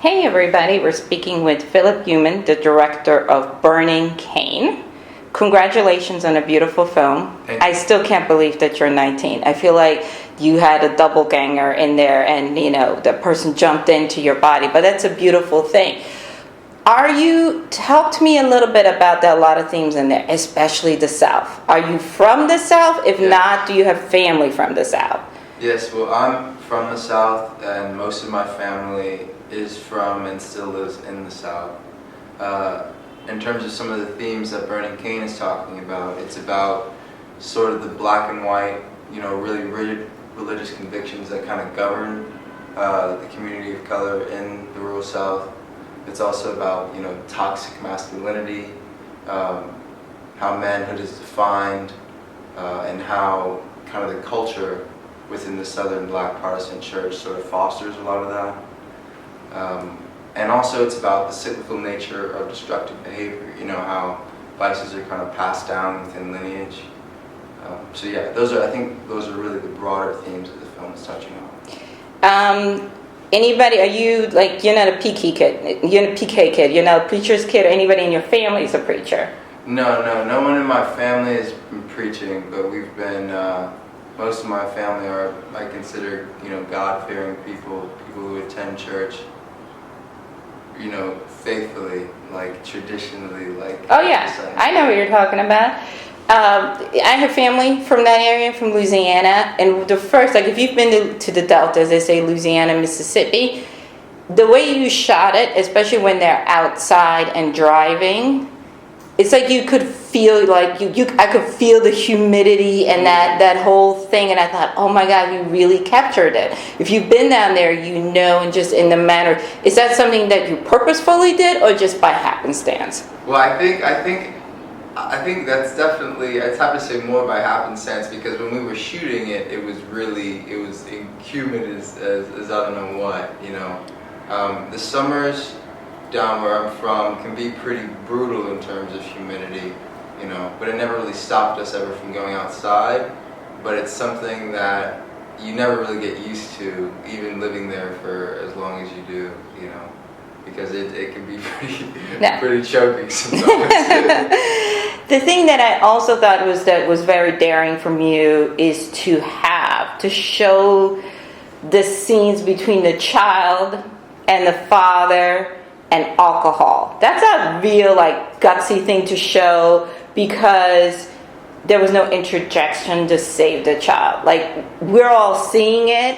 Hey everybody, we're speaking with Phillip Youmans, the director of Burning Cane. Congratulations on a beautiful film. I still can't believe that you're 19. I feel like you had a doppelganger in there and, the person jumped into your body, but that's a beautiful thing. Talk to me a little bit about a lot of themes in there, especially the South. Are you from the South? If not, do you have family from the South? Yes, well, I'm from the South, and most of my family is from and still lives in the South. In terms of some of the themes that Burning Cane is talking about, it's about sort of the black and white, really rigid religious convictions that kind of govern the community of color in the rural South. It's also about, toxic masculinity, how manhood is defined, and how kind of the culture within the Southern Black Protestant Church sort of fosters a lot of that. And also it's about the cyclical nature of destructive behavior, how vices are kind of passed down within lineage. So yeah, I think those are really the broader themes that the film is touching on. Anybody, you're not a PK kid, you're a PK kid, you're not a preacher's kid, or anybody in your family is a preacher? No one in my family has been preaching, but we've been, most of my family are, I consider, God-fearing people who attend church, faithfully, traditionally, Oh yeah, I know what you're talking about. I have family from that area, from Louisiana, and the first, if you've been to the Delta, as they say, Louisiana, Mississippi, the way you shot it, especially when they're outside and driving, it's like you could feel, I could feel the humidity and that whole thing, and I thought, oh my God, you really captured it. If you've been down there, and just in the manner, is that something that you purposefully did, or just by happenstance? Well, I think that's definitely, I'd have to say more by happenstance, because when we were shooting it, it was humid as I don't know what, The summers down where I'm from can be pretty brutal in terms of humidity, but it never really stopped us ever from going outside. But it's something that you never really get used to, even living there for as long as you do, because it can be pretty choking sometimes. The thing that I also thought was very daring from you is to show the scenes between the child and the father and alcohol. That's a real gutsy thing to show, because there was no interjection to save the child. We're all seeing it,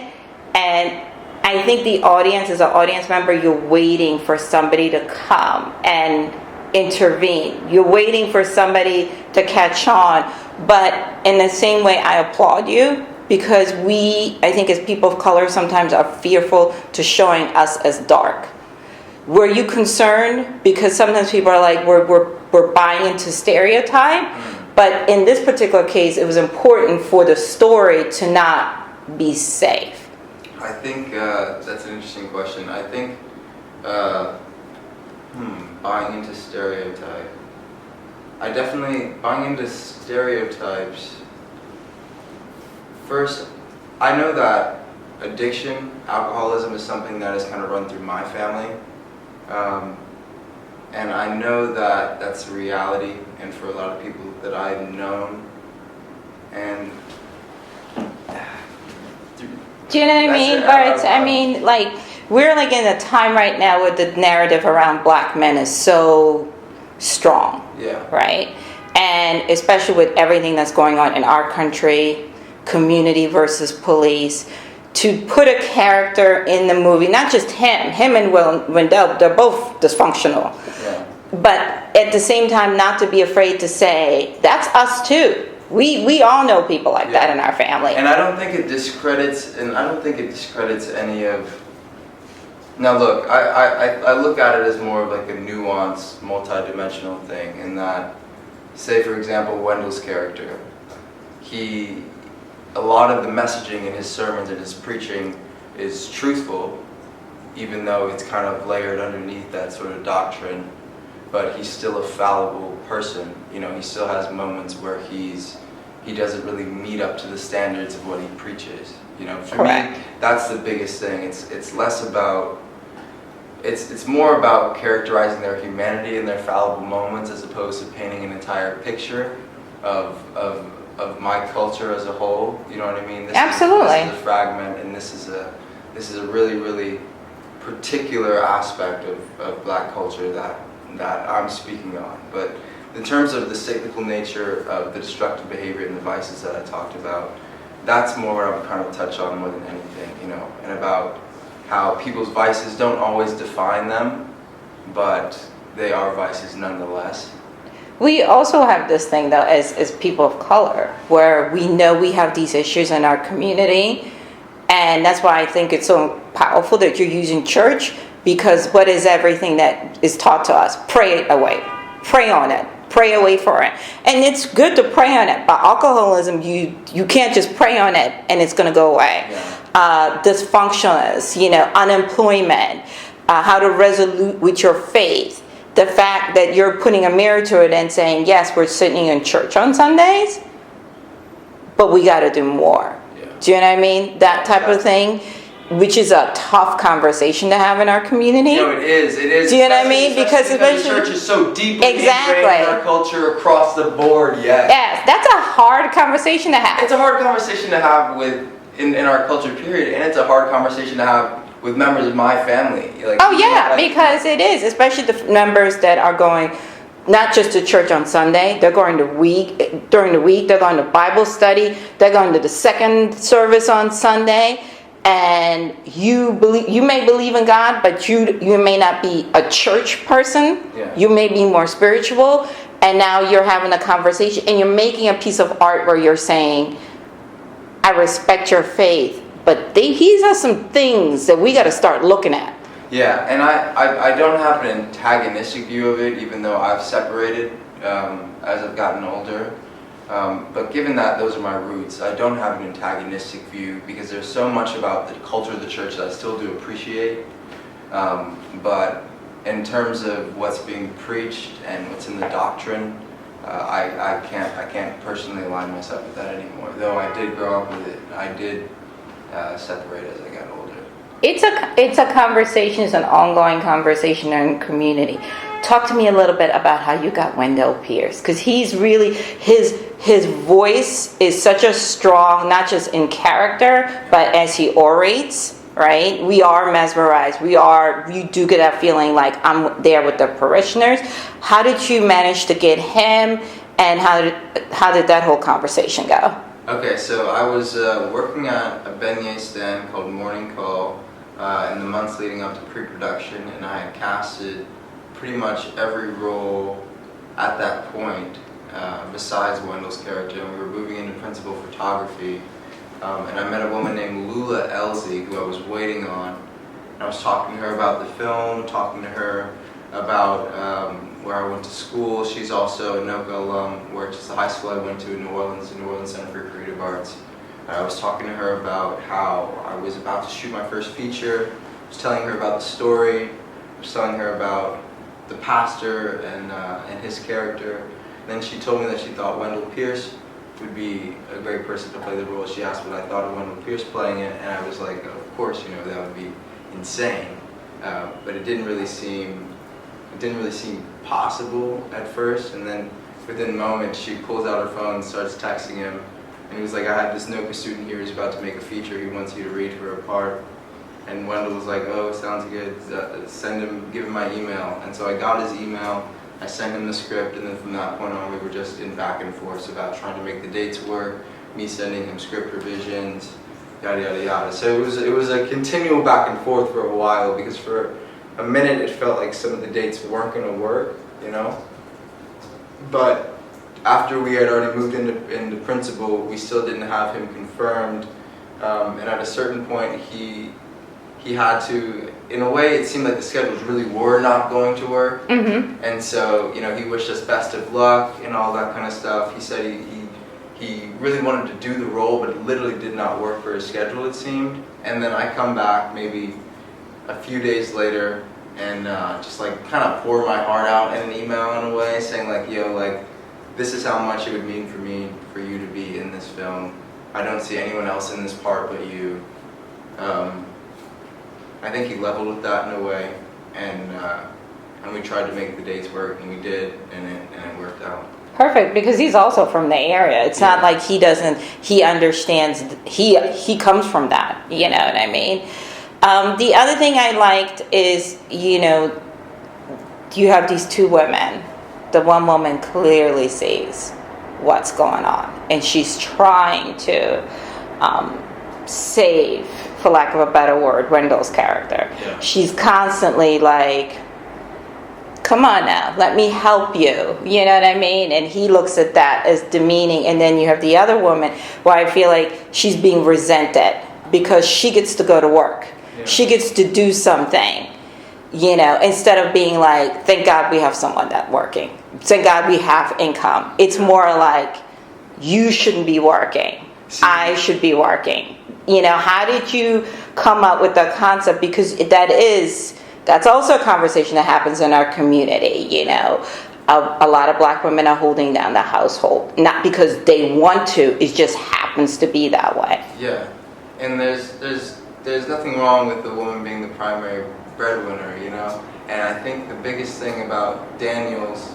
and I think the audience, as an audience member, you're waiting for somebody to come and intervene. You're waiting for somebody to catch on. But in the same way, I applaud you, because I think as people of color, sometimes are fearful to showing us as dark. Were you concerned? Because sometimes people are like, we're buying into stereotype. But in this particular case, it was important for the story to not be safe. I think that's an interesting question. I think buying into stereotype. Buying into stereotypes. First, I know that addiction, alcoholism is something that has kind of run through my family. And I know that that's a reality, and for a lot of people that I've known. And do you know what I mean? We're in a time right now where the narrative around black men is so strong. Yeah. Right? And especially with everything that's going on in our country, community versus police, to put a character in the movie, not just him and Wendell, they're both dysfunctional. Yeah. But at the same time, not to be afraid to say, that's us too. We all know people like that in our family. And I don't think it discredits any of... Now look, I look at it as more of a nuanced, multi-dimensional thing, in that, say for example, Wendell's character, a lot of the messaging in his sermons and his preaching is truthful, even though it's kind of layered underneath that sort of doctrine, but he's still a fallible person. He still has moments where he doesn't really meet up to the standards of what he preaches. For Correct. me, that's the biggest thing. It's less about it's more about characterizing their humanity and their fallible moments as opposed to painting an entire picture of my culture as a whole. You know what I mean? Absolutely. This is a fragment, and this is a really, really particular aspect of black culture that I'm speaking on. But in terms of the cyclical nature of the destructive behavior and the vices that I talked about, that's more what I'm trying to touch on more than anything, you know, and about how people's vices don't always define them, but they are vices nonetheless. We also have this thing, though, as people of color, where we know we have these issues in our community, and that's why I think it's so powerful that you're using church, because what is everything that is taught to us? Pray away. Pray on it. Pray away for it. And it's good to pray on it, but alcoholism, you can't just pray on it and it's going to go away. Yeah. Dysfunctionalness, you know, unemployment, how to resolute with your faith. The fact that you're putting a mirror to it and saying, yes, we're sitting in church on Sundays, but we got to do more. Yeah. Do you know what I mean? That type of thing, which is a tough conversation to have in our community. No, it is. It is. Do you know what I mean? Because the church is so deeply Exactly. ingrained in our culture across the board. Yes. Yes, that's a hard conversation to have. It's a hard conversation to have in our culture, period, and it's a hard conversation to have with members of my family. Like, Oh yeah, because it is, especially the members that are going not just to church on Sunday, they're going during the week, they're going to Bible study, they're going to the second service on Sunday, and you may believe in God, but you may not be a church person. Yeah. You may be more spiritual, and now you're having a conversation and you're making a piece of art where you're saying, I respect your faith, but these are some things that we got to start looking at. Yeah, and I don't have an antagonistic view of it, even though I've separated as I've gotten older. But given that those are my roots, I don't have an antagonistic view because there's so much about the culture of the church that I still do appreciate. But in terms of what's being preached and what's in the doctrine, I can't personally align myself with that anymore. Though I did grow up with it, I did separate as I got older. It's a conversation. It's an ongoing conversation in the community. Talk to me a little bit about how you got Wendell Pierce, because he's really his voice is such a strong, not just in character, but as he orates. Right? We are mesmerized. You do get that feeling like I'm there with the parishioners. How did you manage to get him, and how did that whole conversation go? Okay, so I was working at a beignet stand called Morning Call in the months leading up to pre-production, and I had casted pretty much every role at that point besides Wendell's character, and we were moving into principal photography. And I met a woman named Lula Elsie who I was waiting on. And I was talking to her about the film, talking to her about where I went to school. She's also a NOCA alum, which is the high school I went to in New Orleans, the New Orleans Center for Creative Arts. I was talking to her about how I was about to shoot my first feature. I was telling her about the story. I was telling her about the pastor and his character. And then she told me that she thought Wendell Pierce would be a great person to play the role. She asked what I thought of Wendell Pierce playing it, and I was like, of course, that would be insane. But it didn't really seem possible at first. And then within moments, she pulls out her phone and starts texting him, and he was like, I have this NOCA student here who's about to make a feature. He wants you to read for a part. And Wendell was like, oh, sounds good. Give him my email. And so I got his email. I sent him the script, and then from that point on, we were just in back and forth about trying to make the dates work, me sending him script revisions, yada, yada, yada. So it was a continual back and forth for a while, because for a minute it felt like some of the dates weren't going to work, But after we had already moved into principal, we still didn't have him confirmed, and at a certain point he had to, in a way, it seemed like the schedules really were not going to work. Mm-hmm. And so, he wished us best of luck and all that kind of stuff. He said he really wanted to do the role, but it literally did not work for his schedule, it seemed. And then I come back maybe a few days later and just like kind of pour my heart out in an email in a way, saying like, this is how much it would mean for you to be in this film. I don't see anyone else in this part but you. I think he leveled with that in a way. and we tried to make the dates work, and we did, and it worked out. Perfect, because he's also from the area. It's not like he doesn't, he understands, he comes from that, you know what I mean? The other thing I liked is, you know, you have these two women. The one woman clearly sees what's going on, and she's trying to save, for lack of a better word, Wendell's character. Yeah. She's constantly like, come on now, let me help you. You know what I mean? And he looks at that as demeaning. And then you have the other woman where I feel like she's being resented because she gets to go to work. Yeah. She gets to do something, you know, instead of being like, thank God we have someone that's working. Thank God we have income. It's more like, you shouldn't be working. I should be working. You know, how did you come up with that concept? Because that's also a conversation that happens in our community, you know. A lot of black women are holding down the household, not because they want to, it just happens to be that way. Yeah, and there's nothing wrong with the woman being the primary breadwinner, you know. And I think the biggest thing about Daniel's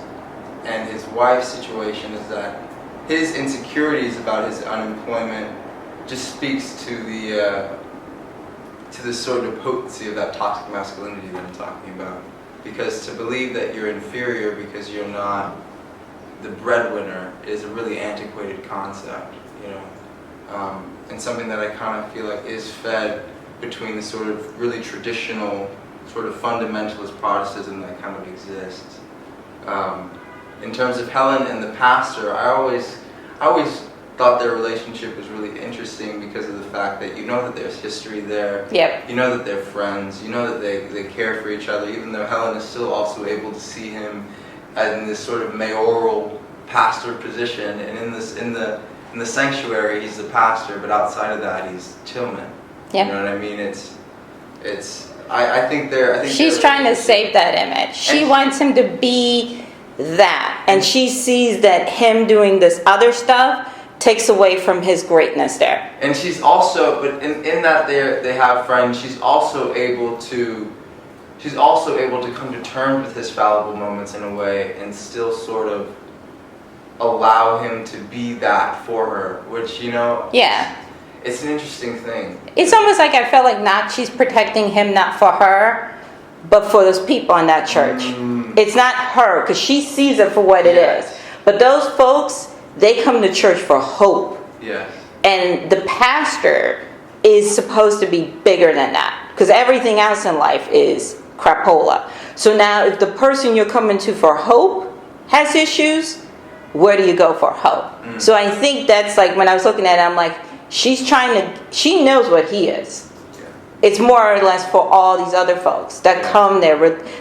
and his wife's situation is that his insecurities about his unemployment just speaks to the sort of potency of that toxic masculinity that I'm talking about. Because to believe that you're inferior because you're not the breadwinner is a really antiquated concept, you know, and something that I kind of feel like is fed between the sort of really traditional sort of fundamentalist Protestantism that kind of exists. In terms of Helen and the pastor, I always thought their relationship was really interesting because of the fact that you know that there's history there. Yep. You know that they're friends. You know that they care for each other, even though Helen is still also able to see him in this sort of mayoral pastor position, and in the sanctuary he's the pastor, but outside of that he's Tillman. Yep. You know what I mean? I think she's trying to save that image. She wants him to be that, and she sees that him doing this other stuff takes away from his greatness there. And she's also, but in that they have friends, she's also able to come to terms with his fallible moments in a way and still sort of allow him to be that for her, which, you know, it's an interesting thing. It's almost like I felt like she's protecting him not for her, but for those people in that church. It's not her, because she sees it for what it is. But those folks, they come to church for hope. Yes. And the pastor is supposed to be bigger than that, because everything else in life is crapola. So now if the person you're coming to for hope has issues, where do you go for hope? So I think that's like, when I was looking at it, I'm like, she knows what he is. Yeah. It's more or less for all these other folks that come there,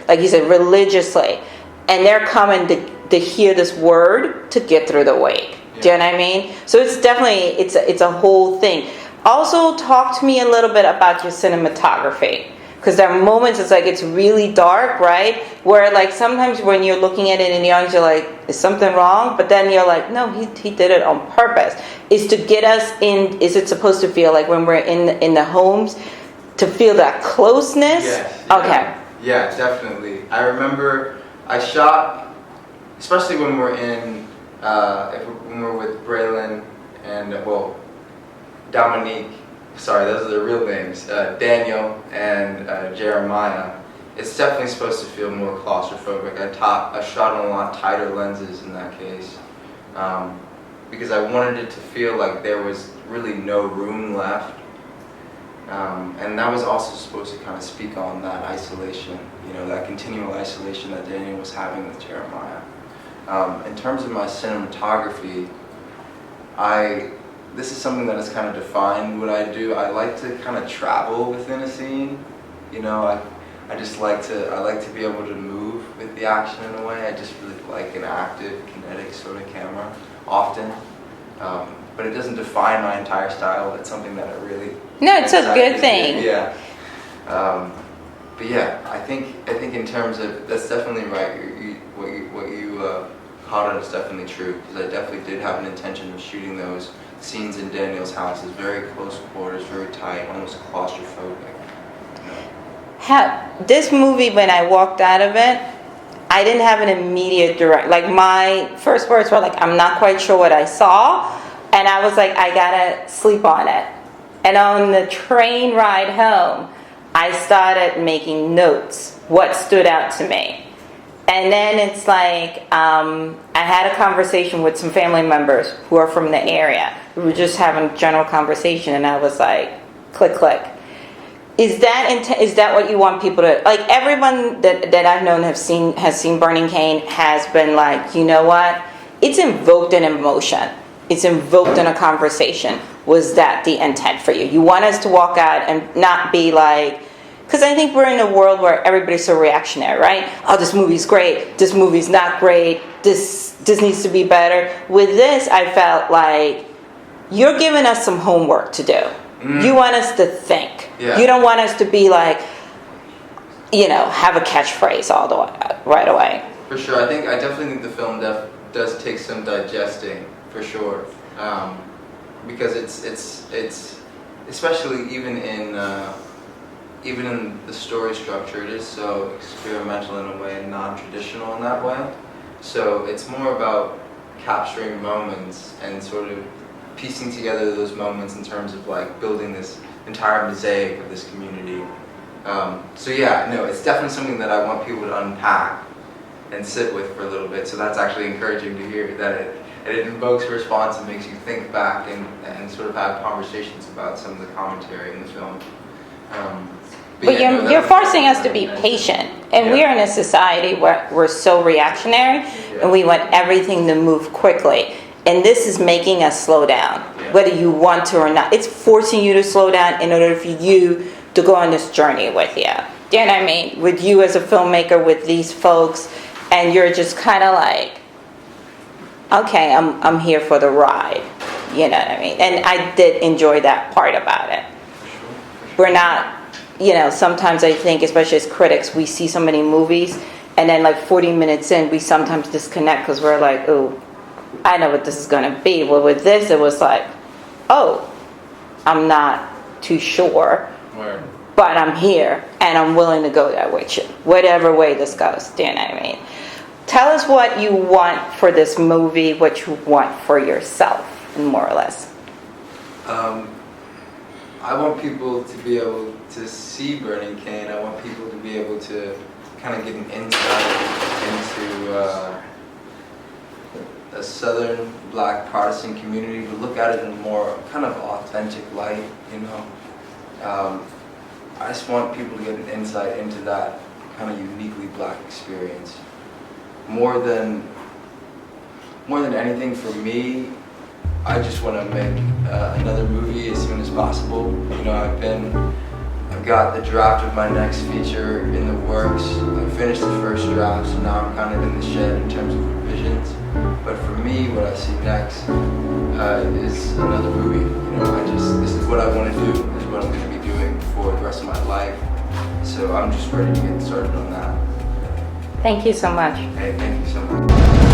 like you said, religiously. And they're coming to hear this word to get through the week. Yeah. Do you know what I mean? So it's definitely, it's a whole thing. Also, talk to me a little bit about your cinematography. Because there are moments it's like it's really dark, right? Where like sometimes when you're looking at it in the audience, you're like, is something wrong? But then you're like, no, he did it on purpose. Is to get us in, is it supposed to feel like when we're in the homes, to feel that closeness? Yes. Okay. Yeah, definitely. I remember I shot, especially when we're when we're with Braylon and, Dominique. Sorry, those are their real names, Daniel and Jeremiah. It's definitely supposed to feel more claustrophobic. I shot on a lot tighter lenses in that case because I wanted it to feel like there was really no room left. And that was also supposed to kind of speak on that isolation, you know, that continual isolation that Daniel was having with Jeremiah. In terms of my cinematography, this is something that has kind of defined what I do. I like to kind of travel within a scene. You know, I just like to be able to move with the action in a way. I just really like an active, kinetic sort of camera often. But it doesn't define my entire style. It's something that I really... No, it's a good thing. Yeah. But yeah, I think in terms of, that's definitely right. What you caught on is definitely true, because I definitely did have an intention of shooting those scenes in Daniel's house. Is very close quarters, very tight, almost claustrophobic. You know? this movie, when I walked out of it, I didn't have an immediate direct, like my first words were like, I'm not quite sure what I saw. And I was like, I gotta sleep on it. And on the train ride home, I started making notes, what stood out to me. And then it's like, I had a conversation with some family members who are from the area. We were just having a general conversation, and I was like, click, click. Is that what you want people to, like, everyone that I've known has seen Burning Cane has been like, you know what? It's invoked an emotion. It's invoked in a conversation. Was that the intent for you? You want us to walk out and not be like, because I think we're in a world where everybody's so reactionary, right? Oh, this movie's great. This movie's not great. This needs to be better. With this, I felt like you're giving us some homework to do. You want us to think. Yeah. You don't want us to be like, have a catchphrase all the way, right away. For sure. I definitely think the film does take some digesting, for sure. Because it's especially even in the story structure, it is so experimental in a way and non-traditional in that way. So it's more about capturing moments and sort of piecing together those moments in terms of like building this entire mosaic of this community. So yeah, no, it's definitely something that I want people to unpack and sit with for a little bit. So that's actually encouraging to hear that it invokes a response and makes you think back and sort of have conversations about some of the commentary in the film. But you're forcing us to be patient, and we are in a society where we're so reactionary, and we want everything to move quickly. And this is making us slow down, whether you want to or not. It's forcing you to slow down in order for you to go on this journey with you. Do you know what I mean? With you as a filmmaker, with these folks, and you're just kind of like, okay, I'm here for the ride. You know what I mean? And I did enjoy that part about it. We're not, sometimes I think, especially as critics, we see so many movies, and then like 40 minutes in, we sometimes disconnect because we're like, ooh, I know what this is going to be. Well, with this, it was like, oh, I'm not too sure, but I'm here, and I'm willing to go there with you, whatever way this goes. Do you know what I mean? Tell us what you want for this movie, what you want for yourself, more or less. I want people to be able to see Burning Cane. I want people to be able to kind of get an insight into a Southern Black Protestant community, to look at it in a more kind of authentic light, I just want people to get an insight into that kind of uniquely Black experience. More than anything for me, I just want to make another movie as soon as possible. I've got the draft of my next feature in the works. I finished the first draft, so now I'm kind of in the shed in terms of revisions. But for me, what I see next is another movie. This is what I want to do. This is what I'm going to be doing for the rest of my life. So I'm just ready to get started on that. Thank you so much. Hey, thank you so much.